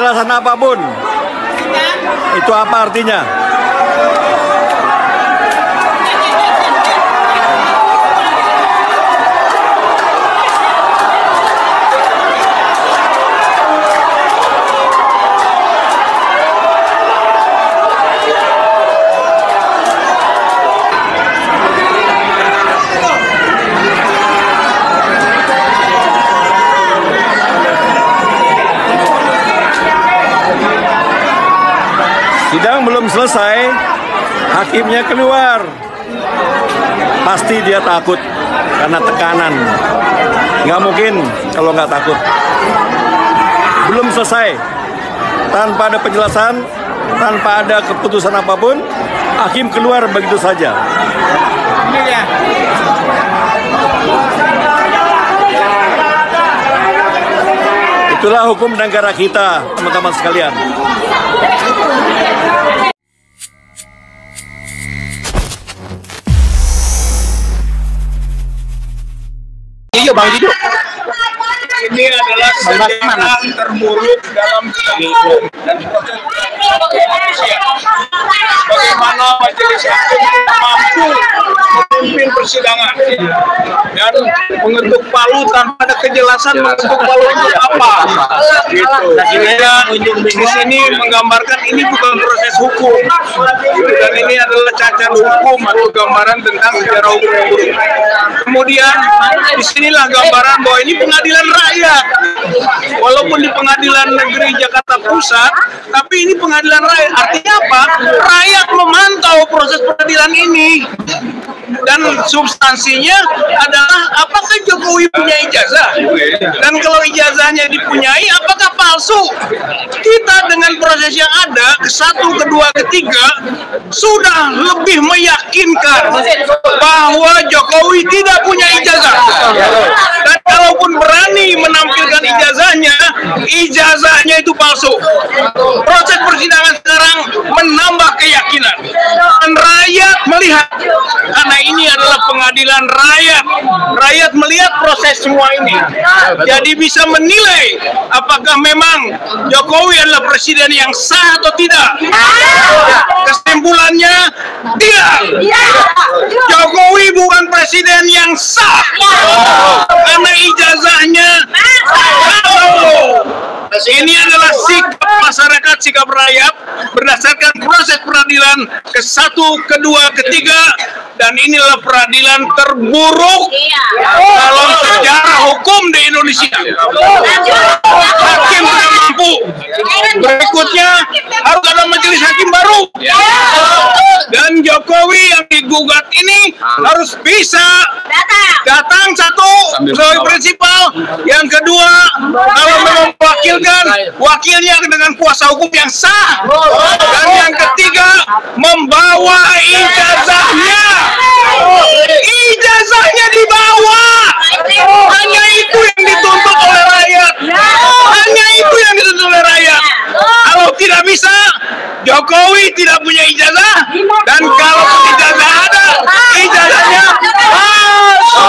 penjelasan apapun. Itu apa artinya? Sidang belum selesai, hakimnya keluar. Pasti dia takut karena tekanan. Nggak mungkin kalau nggak takut. Belum selesai, tanpa ada penjelasan, tanpa ada keputusan apapun, hakim keluar begitu saja. Itulah hukum negara kita, teman-teman sekalian. Iya Bang Dido. Ini adalah sejarah terburuk dalam hukum dan proses manusia. Bagaimana majelis hakim mampu memimpin persidangan dan mengetuk palu tanpa ada kejelasan mengetuk palu itu apa. Gitu. Di sini menggambarkan ini bukan proses hukum, dan ini adalah cacat hukum atau gambaran tentang sejarah hukum yang buruk. Kemudian disinilah gambaran bahwa ini pengadilan rakyat. Walaupun di Pengadilan Negeri Jakarta Pusat, tapi ini pengadilan rakyat. Artinya apa? Rakyat memantau proses peradilan ini. Dan substansinya adalah apakah Jokowi punya ijazah? Dan kalau ijazahnya dipunyai, apakah palsu? Kita dengan proses yang ada, ke-1, ke-2, ke-3, sudah lebih meyakinkan bahwa Jokowi tidak punya ijazah. Dan kalaupun berani menampilkan ijazahnya itu palsu. Proses persidangan sekarang menambah keyakinan. Dan rakyat melihat, karena ini adalah pengadilan rakyat. Rakyat melihat proses semua ini. Jadi bisa menilai apakah memang Jokowi adalah presiden yang sah atau tidak. Kesimpulannya, tidak. Jokowi bukan presiden yang sah. Karena ijazahnya ini adalah sikap masyarakat, sikap rakyat berdasarkan proses peradilan ke-1, ke-2, ke-3, dan inilah peradilan terburuk dalam sejarah hukum di Indonesia. Hakim tidak mampu. Berikutnya harus ada majelis hakim baru. Dan Jokowi yang digugat ini harus bisa datang, satu sebagai prinsipal, yang kedua kalau memang mewakilkan, wakilnya dengan kuasa hukum yang sah, dan yang ketiga membawa ijazahnya. Ijazahnya dibawa. Hanya itu yang dituntut oleh rakyat. Hanya itu yang dituntut oleh rakyat. Kalau tidak bisa, Jokowi tidak punya ijazah, dan kalau ijazah ada, ijazahnya palsu.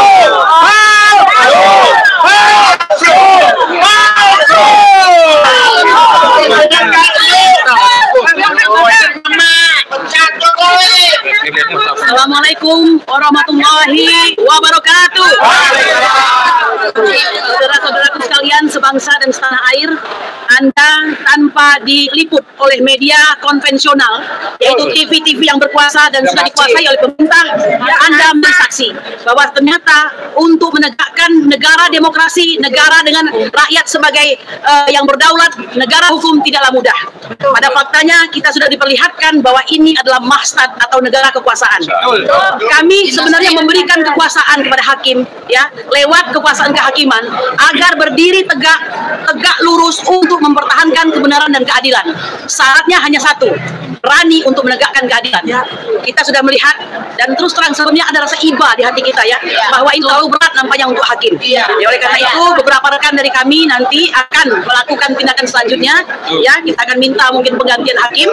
Assalamualaikum warahmatullahi wabarakatuh. Saudara-saudaraku sekalian sebangsa dan setanah air, Anda tanpa diliput oleh media konvensional, yaitu TV-TV yang berkuasa dan sudah dikuasai oleh pemerintah, Anda bersaksi bahwa ternyata untuk menegakkan negara demokrasi, negara dengan rakyat sebagai yang berdaulat, negara hukum tidaklah mudah. Pada faktanya kita sudah diperlihatkan bahwa ini adalah mahstat atau negara kekuasaan. Kami sebenarnya memberikan kekuasaan kepada hakim, ya, lewat kekuasaan kehakiman, agar berdiri tegak lurus untuk mempertahankan kebenaran dan keadilan. Syaratnya hanya satu, berani untuk menegakkan keadilan. Kita sudah melihat dan terus terang sebenarnya ada rasa iba di hati kita, ya, bahwa ini terlalu berat nampaknya untuk hakim. Ya, oleh karena itu beberapa rekan dari kami nanti akan melakukan tindakan selanjutnya, ya, kita akan minta mungkin penggantian hakim,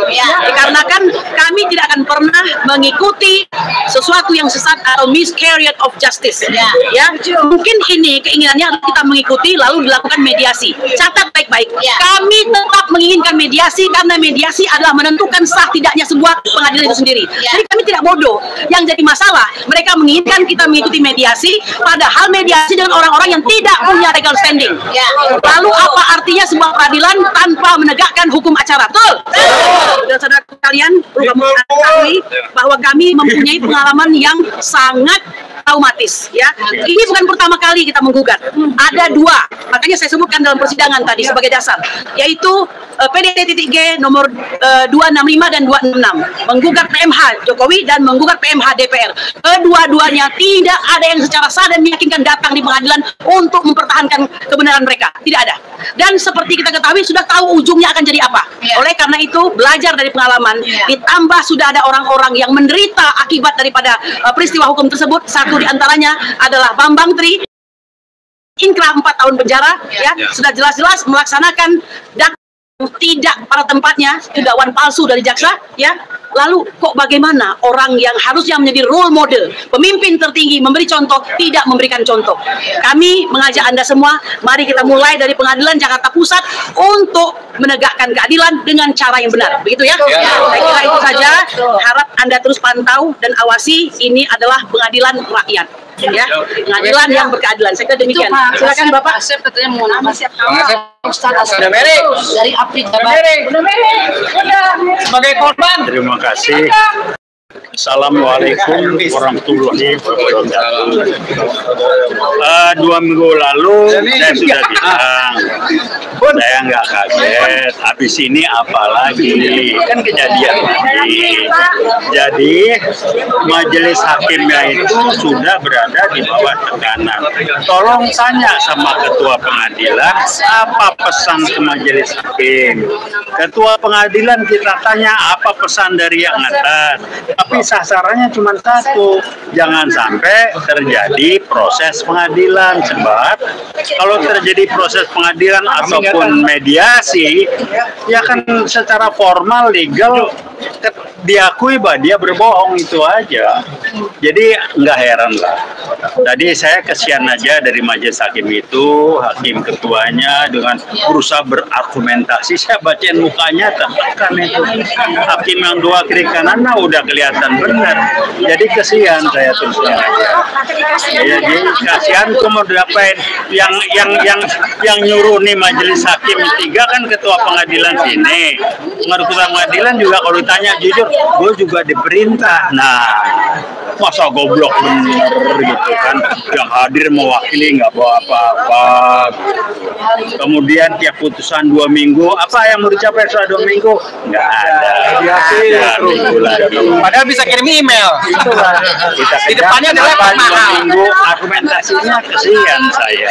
dikarenakan kami tidak akan pernah mengikuti sesuatu yang sesat atau miscarriage of justice. Ya, mungkin ini keinginannya kita mengikuti lalu dilakukan mediasi. Catat baik-baik. Kami tetap menginginkan mediasi karena mediasi adalah menentukan sah tidaknya sebuah pengadilan itu sendiri. Jadi kami tidak bodoh. Yang jadi masalah, mereka menginginkan kita mengikuti mediasi, padahal mediasi dengan orang-orang yang tidak punya legal standing. Lalu apa artinya sebuah peradilan tanpa menegakkan hukum acara? Betul? Dan saudara kalian perlu ketahui bahwa kami mempunyai pengalaman yang sangat traumatis, ya. Ini bukan pertama kali kita menggugat. Ada 2, makanya saya sebutkan dalam persidangan tadi sebagai dasar, yaitu PDT-G nomor 265 dan 266 menggugat PMH Jokowi dan menggugat PMH DPR. Kedua-duanya tidak ada yang secara sah dan meyakinkan datang di pengadilan untuk mempertahankan kebenaran mereka. Tidak ada. Dan seperti kita ketahui sudah tahu ujungnya akan jadi apa. Oleh karena itu belajar dari pengalaman, ditambah sudah ada orang-orang yang menderita akibat daripada peristiwa hukum tersebut. Satu di antaranya adalah Bambang Tri, inkrah 4 tahun penjara, ya, sudah jelas-jelas melaksanakan tidak pada tempatnya, dakwaan palsu dari jaksa, ya. Lalu kok bagaimana orang yang harusnya menjadi role model, pemimpin tertinggi, memberi contoh, tidak memberikan contoh? Kami mengajak Anda semua, mari kita mulai dari Pengadilan Jakarta Pusat untuk menegakkan keadilan dengan cara yang benar. Begitu ya? Saya kira itu saja. Harap Anda terus pantau dan awasi, ini adalah pengadilan rakyat. Ya, pengadilan yang berkeadilan. Saya kira demikian. Silakan Bapak. Asep katanya mau nama siapa? Udah merek. Dari Apri Jabar. Sebagai korban. Terima kasih. Assalamualaikum warahmatullahi wabarakatuh. 2 minggu lalu saya sudah bilang, saya nggak kaget. Habis ini apalagi kan kejadian lagi. Jadi majelis hakimnya itu sudah berada di bawah tekanan. Tolong tanya sama ketua pengadilan apa pesan ke majelis hakim. Ketua pengadilan kita tanya apa pesan dari yang atas. Tapi sasarannya cuma satu, jangan sampai terjadi proses pengadilan. Sebab kalau terjadi proses pengadilan ataupun mediasi, ya kan secara formal legal diakui bahwa dia berbohong, itu aja. Jadi nggak heran lah. Tadi saya kesian aja dari majelis hakim itu, hakim ketuanya dengan berusaha berargumentasi. Saya bacain mukanya tertekan itu. Hakim yang 2 kiri kanan udah kelihatan benar. Jadi kesian saya terus terang aja. Jadi kasihan cuma dapain yang nyuruh nih majelis hakim 3 kan ketua pengadilan sini. Ketua pengadilan juga kalau ditanya jujur, gue juga diperintah. Nah, masa goblok bener gitu kan, yang hadir mewakili nggak bawa apa-apa. Kemudian tiap putusan 2 minggu, apa yang mau dicapai setelah 2 minggu? Nggak ada. Padahal bisa kirim email. Itulah. Di depannya ada 2 minggu, argumentasinya kesian saya.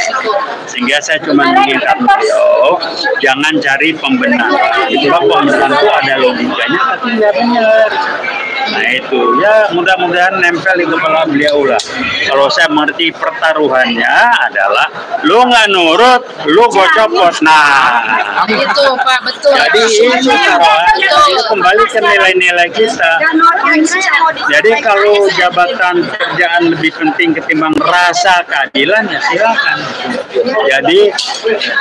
Sehingga saya cuma mengingat beliau, jangan cari pembenaran. Sebab pembenaran itu ada logikanya, tapi nggak benar. Nah itu, ya mudah-mudahan nempel di kepala beliau lah. Kalau saya mengerti pertaruhannya adalah, lu nggak nurut, lu gue copot. Nah, Itu Pak, betul. jadi itu kembali ke nilai-nilai kita. Jadi kalau jabatan kerjaan lebih penting ketimbang rasa keadilan, ya silakan. Jadi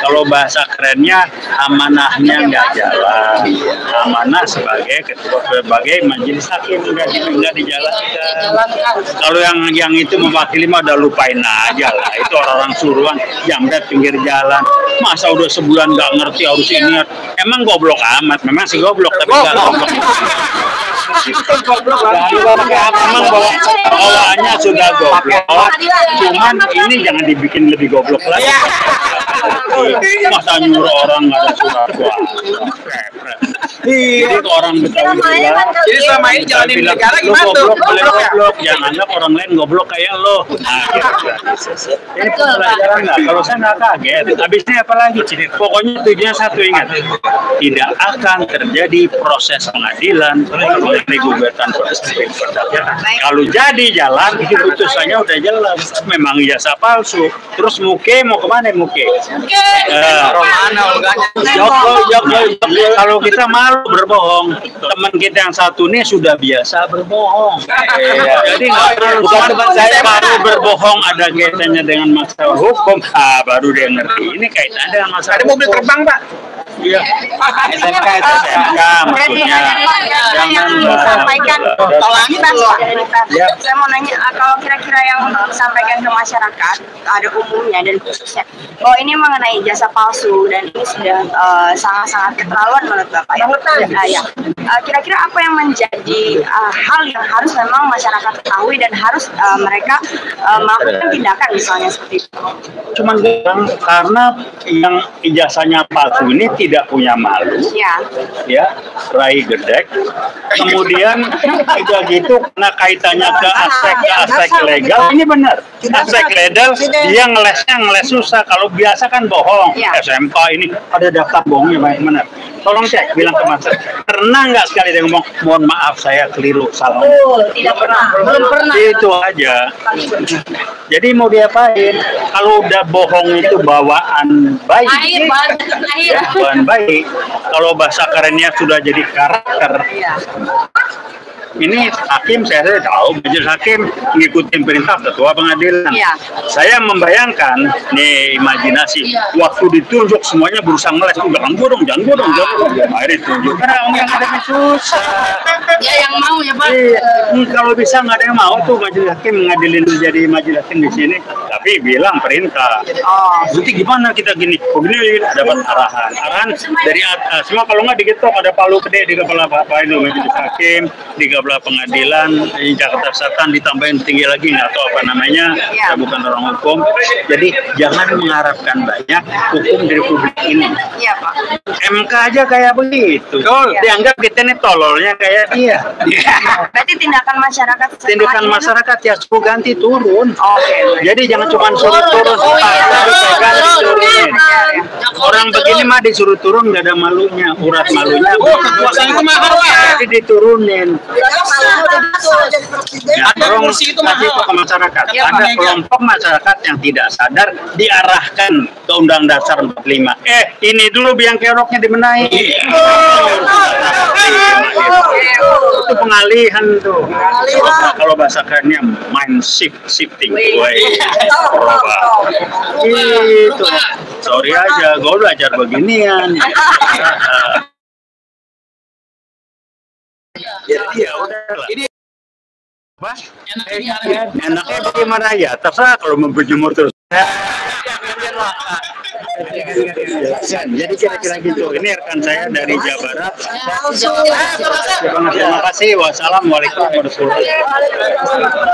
kalau bahasa kerennya, amanahnya nggak jalan. Amanah sebagai ketua, sebagai majelis hakim nggak dijalankan. Kalau yang itu mewakili mah udah lupain aja lah. Itu orang-orang suruhan jamret pinggir jalan. Masa udah sebulan nggak ngerti harus ini. Emang goblok amat. Memang sih goblok, tapi nggak goblok. Memang bawaannya sudah goblok. Cuman ini jangan dibikin lebih goblok lagi. Masa nyuruh orang nggak ada surat kuasa. Jadi orang Betawi bilang, Jadi selama ini jalanin negara gimana tuh? goblok, jangan anggap orang lain goblok kayak lo. Nah, gitu. Ini pelajaran nggak? Kalau saya nggak kaget. Habisnya apa lagi? Pokoknya tujuannya satu, ingat, tidak akan terjadi proses pengadilan dari gugatan proses perdata. Kalau jadi jalan, putusannya udah jelas. Memang ijazah palsu. Terus muke mau kemana muke? Kalau kita malu berbohong, teman kita yang satu ini sudah biasa berbohong. Jadi bukan teman saya baru berbohong ada kaitannya dengan masalah hukum. Baru dia ngerti. Ini kaitannya dengan masalah. Ada mobil terbang, Pak? Iya. SMK maksudnya. Yang disampaikan saya mau nanya, kalau kira-kira yang untuk disampaikan ke masyarakat ada umumnya dan khususnya bahwa ini mengenai jasa palsu dan ini sudah sangat-sangat keterlaluan menurut Bapak ya. Kira-kira apa yang menjadi hal yang harus memang masyarakat ketahui dan harus mereka melakukan tindakan misalnya seperti itu? Cuman karena yang ijazahnya palsu ini tidak punya malu, ya, rai gedek. Kemudian juga gitu, karena kaitannya ke aspek legal, ini benar. Aspek legal, dia ngeles susah. Kalau biasa kan bohong. SMK ini ada daftar bohongnya banyak benar. Tolong cek, bilang ke masyarakat. Pernah nggak sekali dia ngomong, mohon maaf saya keliru, salah. Tidak pernah, belum pernah. Itu aja. Jadi mau diapain? Kalau udah bohong itu bawaan baik. Bawaan baik. Kalau bahasa kerennya sudah jadi karakter. Ini hakim saya tahu, majelis hakim ngikutin perintah ketua pengadilan. Saya membayangkan, nih imajinasi, waktu ditunjuk semuanya berusaha ngeles, jangan bodong. Akhirnya ditunjuk. Karena orang yang ada susah. Ya yang mau ya Pak. Kalau bisa nggak ada yang mau tuh majelis hakim ngadilin jadi majelis hakim di sini. Tapi bilang perintah. Nanti gimana kita gini? Begini dapat arahan dari semua. Kalau nggak digetok ada palu gede di kepala bapak itu majelis hakim, di kepala pengadilan di Jakarta Selatan ditambahin tinggi lagi nggak tahu apa namanya. Saya bukan orang hukum. Jadi jangan mengharapkan banyak hukum di Republik ini. Iya Pak. MK aja kayak begitu. Dianggap kita ini tololnya kayak dia. Berarti tindakan masyarakat Ya suruh ganti turun. Jadi jangan cuma suruh turun, turunin. Orang begini mah disuruh turun nggak ada malunya, urat malunya. Jadi diturunin. Tolong kasih itu ke masyarakat. Ada kelompok masyarakat yang tidak sadar diarahkan ke Undang Dasar 45. Ini dulu biang keroknya dibenahi. Itu pengalihan tuh. Kalau bahasa kerennya mind shifting. Itu. Sorry aja, gue belajar beginian. Ya udahlah. Enaknya bagaimana ya? Terserah kalau mau berjemur terus. Jadi kira-kira gitu. Ini rekan saya dari Jawa Barat. Terima kasih. Wassalamualaikum warahmatullahi wabarakatuh.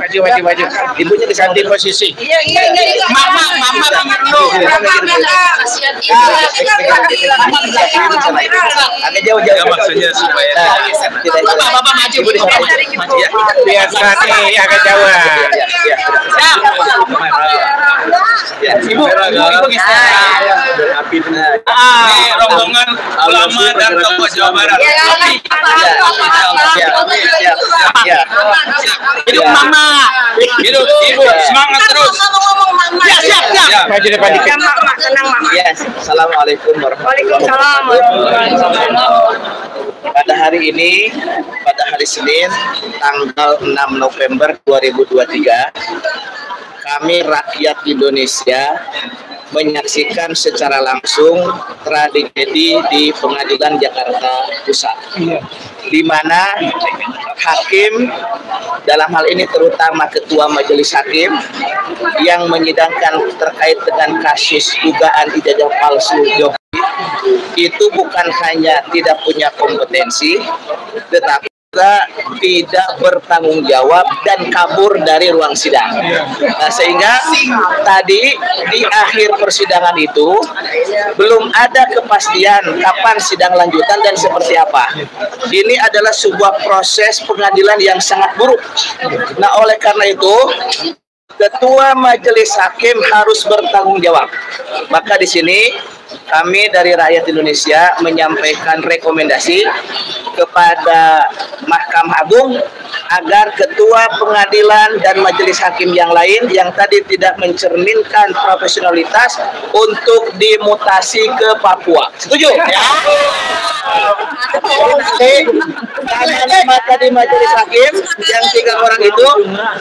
Maju. Ibunya diganti posisi. Iya. Mama dulu. Agak jauh. Maksudnya supaya Bapak maju. Biasa nih agak jauh. Ibu ini rombongan ulama dan tokoh Jawa Barat. Hidup Mama. Hidup Ibu. Semangat terus. Siap. Maju depan dikit. Tenang Mama. Assalamualaikum warahmatullahi wabarakatuh. Pada hari ini, pada hari Senin, tanggal 6 November 2023, kami rakyat Indonesia menyaksikan secara langsung tragedi di Pengadilan Jakarta Pusat, di mana hakim, dalam hal ini terutama ketua majelis hakim yang menyidangkan terkait dengan kasus dugaan ijazah palsu Jokowi, itu bukan hanya tidak punya kompetensi, tetapi juga tidak bertanggung jawab dan kabur dari ruang sidang. Nah, sehingga tadi di akhir persidangan itu belum ada kepastian kapan sidang lanjutan dan seperti apa. Ini adalah sebuah proses pengadilan yang sangat buruk. Nah, oleh karena itu Ketua Majelis Hakim harus bertanggung jawab. Maka di sini kami dari rakyat Indonesia menyampaikan rekomendasi kepada Mahkamah Agung agar ketua pengadilan dan majelis hakim yang lain yang tadi tidak mencerminkan profesionalitas untuk dimutasi ke Papua. Setuju? Ya. Nama tadi majelis hakim yang 3 orang itu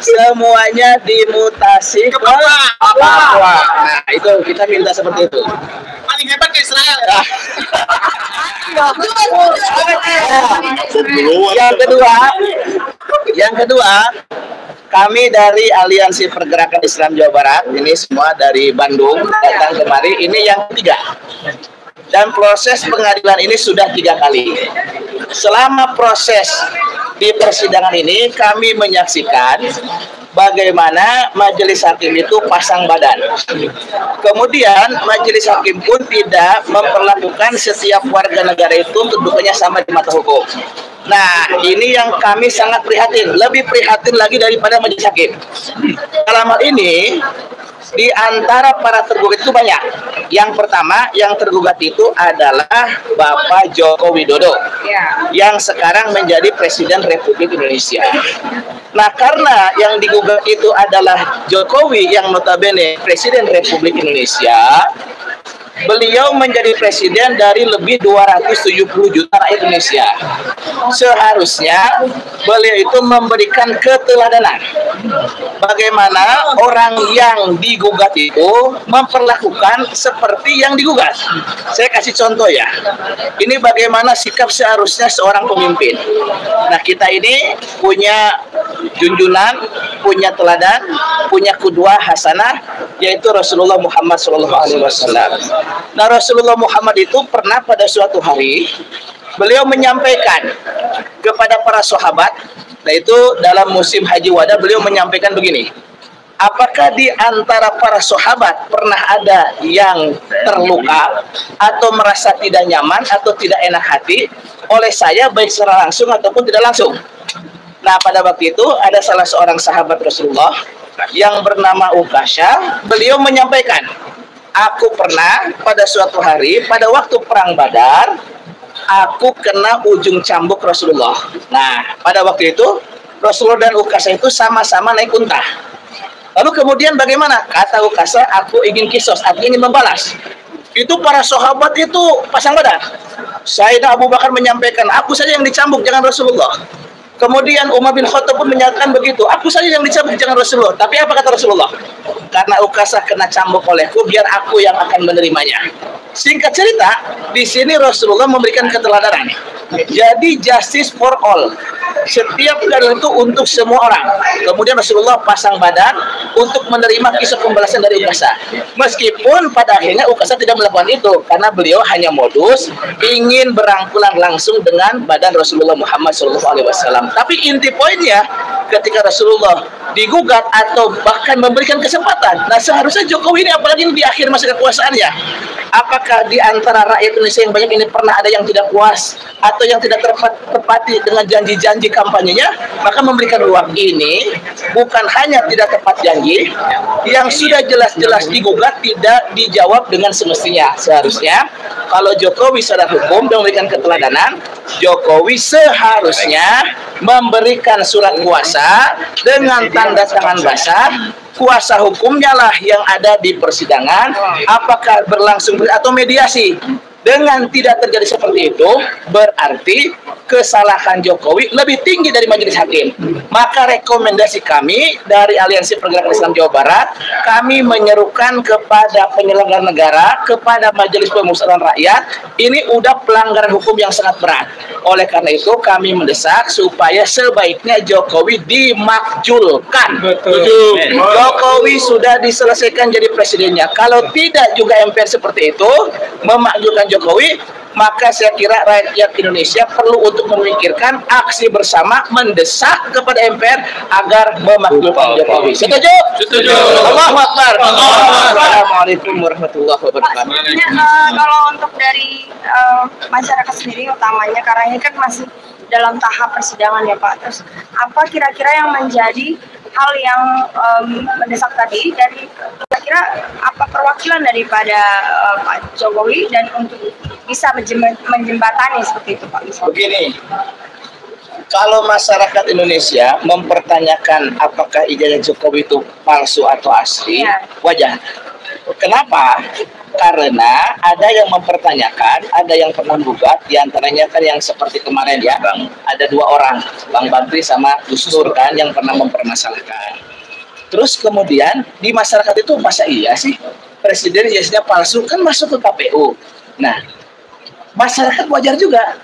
semuanya dimutasi ke Papua. Nah, itu kita minta seperti itu. Paling hebat ke Israel. Yang kedua, kami dari Aliansi Pergerakan Islam Jawa Barat, ini semua dari Bandung datang kemari, ini yang ketiga. Dan proses pengadilan ini sudah 3 kali. Selama proses di persidangan ini, kami menyaksikan bagaimana majelis hakim itu pasang badan. Kemudian majelis hakim pun tidak memperlakukan setiap warga negara itu kedudukannya sama di mata hukum. Nah, ini yang kami sangat prihatin, lebih prihatin lagi daripada majelis hakim. Dalam hal ini, di antara para tergugat itu banyak. Yang pertama, yang tergugat itu adalah Bapak Joko Widodo, yang sekarang menjadi Presiden Republik Indonesia. Nah, karena yang digugat itu adalah Jokowi yang notabene Presiden Republik Indonesia, beliau menjadi presiden dari lebih 270 juta rakyat Indonesia. Seharusnya beliau itu memberikan keteladanan bagaimana orang yang digugat itu memperlakukan seperti yang digugat. Saya kasih contoh ya. Ini bagaimana sikap seharusnya seorang pemimpin. Nah, kita ini punya junjungan, punya teladan, punya qudwah hasanah, yaitu Rasulullah Muhammad SAW. Nah, Rasulullah Muhammad itu pernah pada suatu hari beliau menyampaikan kepada para sahabat, nah itu dalam musim Haji Wada, beliau menyampaikan begini, apakah di antara para sahabat pernah ada yang terluka atau merasa tidak nyaman atau tidak enak hati oleh saya baik secara langsung ataupun tidak langsung? Nah, pada waktu itu ada salah seorang sahabat Rasulullah yang bernama Ukasha, beliau menyampaikan, aku pernah pada suatu hari pada waktu perang Badar, aku kena ujung cambuk Rasulullah. Nah, pada waktu itu Rasulullah dan Ukasha itu sama-sama naik unta. Lalu kemudian bagaimana? Kata Ukasha, aku ingin kisos, aku ingin membalas. Itu para sahabat itu pasang badan. Sayyidina Abu Bakar menyampaikan, aku saja yang dicambuk, jangan Rasulullah. Kemudian Umar bin Khattab pun menyatakan begitu, aku saja yang dicambuk, jangan Rasulullah. Tapi apa kata Rasulullah? Karena Ukasha kena cambuk olehku, biar aku yang akan menerimanya. Singkat cerita, di sini Rasulullah memberikan keteladanan. Jadi justice for all. Setiap keadaan itu untuk semua orang. Kemudian Rasulullah pasang badan untuk menerima kisah pembalasan dari Ukasha. Meskipun pada akhirnya Ukasha tidak melakukan itu, karena beliau hanya modus ingin berangkulan langsung dengan badan Rasulullah Muhammad SAW. Tapi inti poinnya, ketika Rasulullah digugat atau bahkan memberikan kesempatan, nah seharusnya Jokowi ini apalagi di akhir masa kekuasaannya, apakah di antara rakyat Indonesia yang banyak ini pernah ada yang tidak puas atau yang tidak terpati dengan janji-janji kampanyenya? Maka memberikan ruang ini bukan hanya tidak tepat janji, yang sudah jelas-jelas digugat tidak dijawab dengan semestinya. Seharusnya kalau Jokowi secara hukum dan memberikan keteladanan, Jokowi seharusnya memberikan surat kuasa dengan tanda tangan basah. Kuasa hukumnya lah yang ada di persidangan, apakah berlangsung atau mediasi. Dengan tidak terjadi seperti itu, berarti kesalahan Jokowi lebih tinggi dari majelis hakim. Maka rekomendasi kami dari Aliansi Pergerakan Islam Jawa Barat, kami menyerukan kepada penyelenggara negara, kepada Majelis Pemusyawaratan Rakyat, ini udah pelanggaran hukum yang sangat berat. Oleh karena itu kami mendesak supaya sebaiknya Jokowi dimakjulkan. Betul. Jokowi sudah diselesaikan jadi presidennya. Kalau tidak juga MPR seperti itu memakjulkan Jokowi, maka saya kira rakyat Indonesia perlu untuk memikirkan aksi bersama mendesak kepada MPR agar memakzulkan Jokowi. Setuju? Setuju. Allahu Akbar. Assalamualaikum warahmatullahi wabarakatuh. Kalau untuk dari masyarakat sendiri utamanya, karena ini kan masih dalam tahap persidangan ya Pak. Terus apa kira-kira yang menjadi hal yang mendesak tadi dari kira-kira apa perwakilan daripada Pak Jokowi dan untuk bisa menjembatani seperti itu Pak? Begini, kalau masyarakat Indonesia mempertanyakan apakah ijazah Jokowi itu palsu atau asli, wajar. Kenapa? Karena ada yang mempertanyakan, ada yang pernah gugat, diantaranya kan yang seperti kemarin ya, Bang. Ada 2 orang, Bang Bakri sama Gus Dur kan yang pernah mempermasalahkan. Terus kemudian di masyarakat itu masa iya sih presiden ijazahnya palsu, kan masuk ke KPU. Nah, masyarakat wajar juga.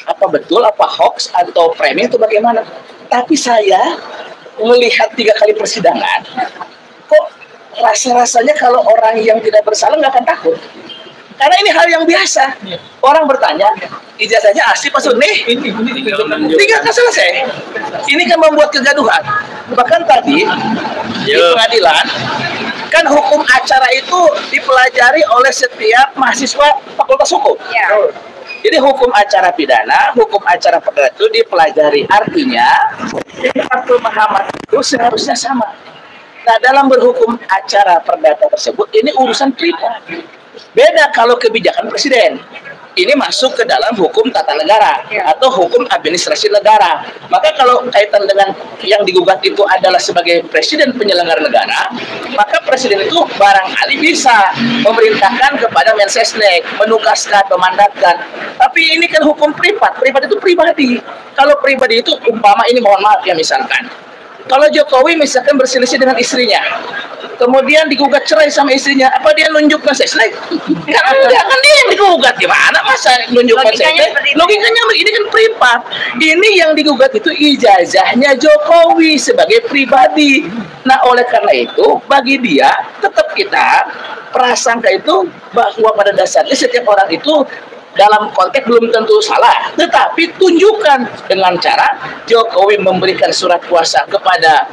Apa betul, apa hoax atau framing itu bagaimana? Tapi saya melihat 3 kali persidangan, kok rasa-rasanya kalau orang yang tidak bersalah nggak akan takut. Karena ini hal yang biasa. Orang bertanya, ijazahnya asli pas nih, 3 kali selesai. Ini kan membuat kegaduhan. Bahkan tadi di pengadilan, kan hukum acara itu dipelajari oleh setiap mahasiswa Fakultas Hukum. Jadi hukum acara pidana, hukum acara perdata itu dipelajari. Artinya, tingkat pemahaman itu seharusnya sama. Nah, dalam berhukum acara perdata tersebut, ini urusan pribadi. Beda kalau kebijakan presiden. Ini masuk ke dalam hukum tata negara atau hukum administrasi negara. Maka kalau kaitan dengan yang digugat itu adalah sebagai presiden penyelenggara negara, maka presiden itu barangkali bisa memerintahkan kepada Mensesnek, menugaskan, memandatkan. Tapi ini kan hukum privat. Privat itu pribadi. Kalau pribadi itu umpama ini mohon maaf ya misalkan. Kalau Jokowi misalkan berselisih dengan istrinya, kemudian digugat cerai sama istrinya, apa dia nunjuk Mensesnek? Kan dia yang digugat, gimana masa nunjuk Mensesnek? Logikanya ini kan privat. Ini yang digugat itu ijazahnya Jokowi sebagai pribadi. Nah, oleh karena itu bagi dia tetap kita prasangka itu bahwa pada dasarnya setiap orang itu dalam konteks belum tentu salah, tetapi tunjukkan dengan cara Jokowi memberikan surat kuasa kepada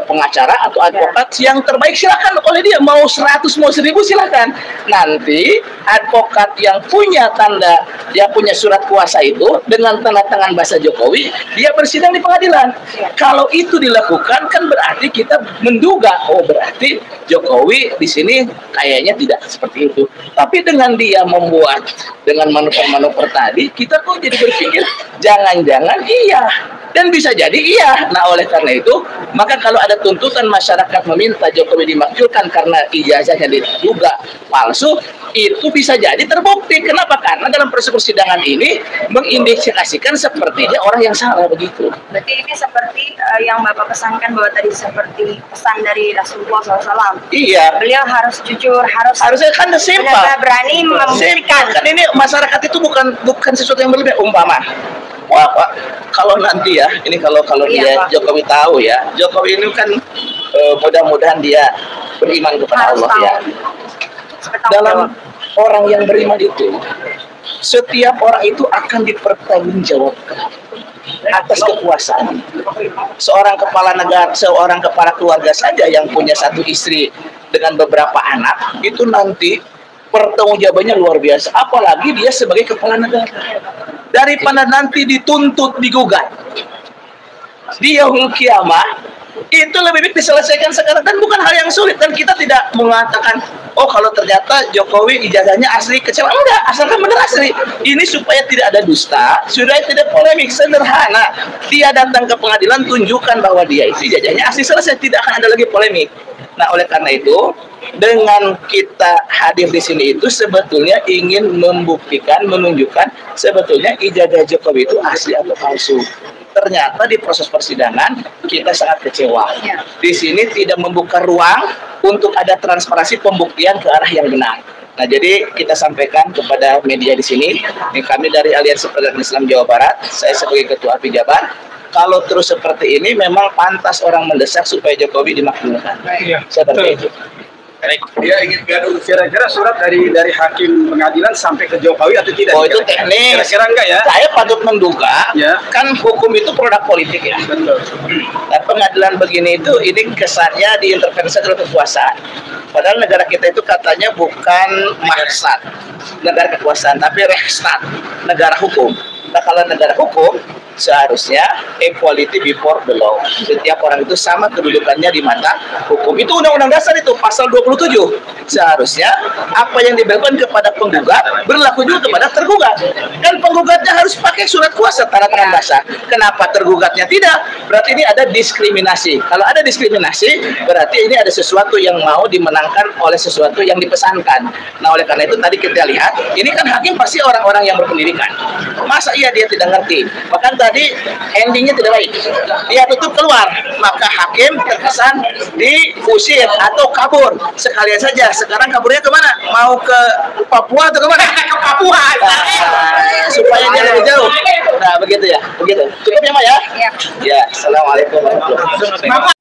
pengacara atau advokat yang terbaik, silakan oleh dia, mau 100 mau 1000 silakan. Nanti advokat yang punya tanda, dia punya surat kuasa itu dengan tanda tangan bahasa Jokowi, dia bersidang di pengadilan. Kalau itu dilakukan kan berarti kita menduga, oh berarti Jokowi di sini kayaknya tidak seperti itu. Tapi dengan dia membuat dengan manuver-manuver tadi, kita kok jadi berpikir jangan-jangan iya, dan bisa jadi iya. Nah, oleh karena itu, maka kalau ada tuntutan masyarakat meminta Jokowi dimakzulkan karena ijazahnya diduga palsu, itu bisa jadi terbukti. Kenapa? Karena dalam proses persidangan ini mengindikasikan sepertinya orang yang salah begitu. Berarti ini seperti yang Bapak pesankan bahwa tadi seperti pesan dari Rasulullah SAW. Iya. Beliau harus jujur, harusnya kan simpel. Berani membuktikan. Kan ini masyarakat itu bukan sesuatu yang berlebihan. Umpama, wah Pak, kalau nanti ya, ini kalau dia Pak. Jokowi tahu ya, Jokowi ini kan mudah-mudahan dia beriman kepada Allah ya. Dalam orang yang beriman itu, setiap orang itu akan dipertanggungjawabkan atas kekuasaan. Seorang kepala negara, seorang kepala keluarga saja yang punya 1 istri dengan beberapa anak, itu nanti pertanggungjawabannya luar biasa. Apalagi dia sebagai kepala negara. Daripada nanti dituntut, digugat di yaumul kiamah, itu lebih baik diselesaikan sekarang, dan bukan hal yang sulit. Dan kita tidak mengatakan, oh kalau ternyata Jokowi ijazahnya asli, kecewa. Enggak, asalkan benar asli. Ini supaya tidak ada dusta, supaya tidak polemik, sederhana. Dia datang ke pengadilan, tunjukkan bahwa dia itu ijazahnya asli, selesai, tidak akan ada lagi polemik. Nah, oleh karena itu, dengan kita hadir di sini itu sebetulnya ingin membuktikan, menunjukkan sebetulnya ijazah Jokowi itu asli atau palsu. Ternyata di proses persidangan kita sangat kecewa. Di sini tidak membuka ruang untuk ada transparansi pembuktian ke arah yang benar. Nah, jadi kita sampaikan kepada media di sini, kami dari Aliansi Pergerakan Islam Jawa Barat, saya sebagai Ketua API Jabar, kalau terus seperti ini memang pantas orang mendesak supaya Jokowi dimakzulkan. Seperti itu. Dia ingin gaduh. Kira-kira surat dari hakim pengadilan sampai ke Jokowi atau tidak? Oh, itu teknis. Kira-kira enggak ya? Saya patut menduga, kan hukum itu produk politik ya. Betul. Nah, pengadilan begini itu, ini kesannya diintervensi oleh kekuasaan. Padahal negara kita itu katanya bukan maksad negara kekuasaan, tapi Rechtsstaat, negara hukum. Nah, kalau negara hukum, seharusnya equality before the law. Setiap orang itu sama kedudukannya di mata hukum. Itu Undang-Undang Dasar itu pasal 27. Seharusnya apa yang diberikan kepada penggugat berlaku juga kepada tergugat. Dan penggugatnya harus pakai surat kuasa tanda tangan basah. Kenapa tergugatnya tidak? Berarti ini ada diskriminasi. Kalau ada diskriminasi, berarti ini ada sesuatu yang mau dimenangkan oleh sesuatu yang dipesankan. Nah, oleh karena itu tadi kita lihat, ini kan hakim pasti orang-orang yang berpendidikan. Masa iya dia tidak ngerti? Bahkan tadi endingnya tidak baik. Dia tutup keluar, maka hakim terkesan diusir atau kabur. Sekalian saja. Sekarang kaburnya kemana? Mau ke Papua atau kemana? Ke Papua. Supaya dia lebih jauh. Nah, begitu ya. Begitu. Cukup ya, Mak ya? Iya. Ya. Assalamualaikum warahmatullahi wabarakatuh.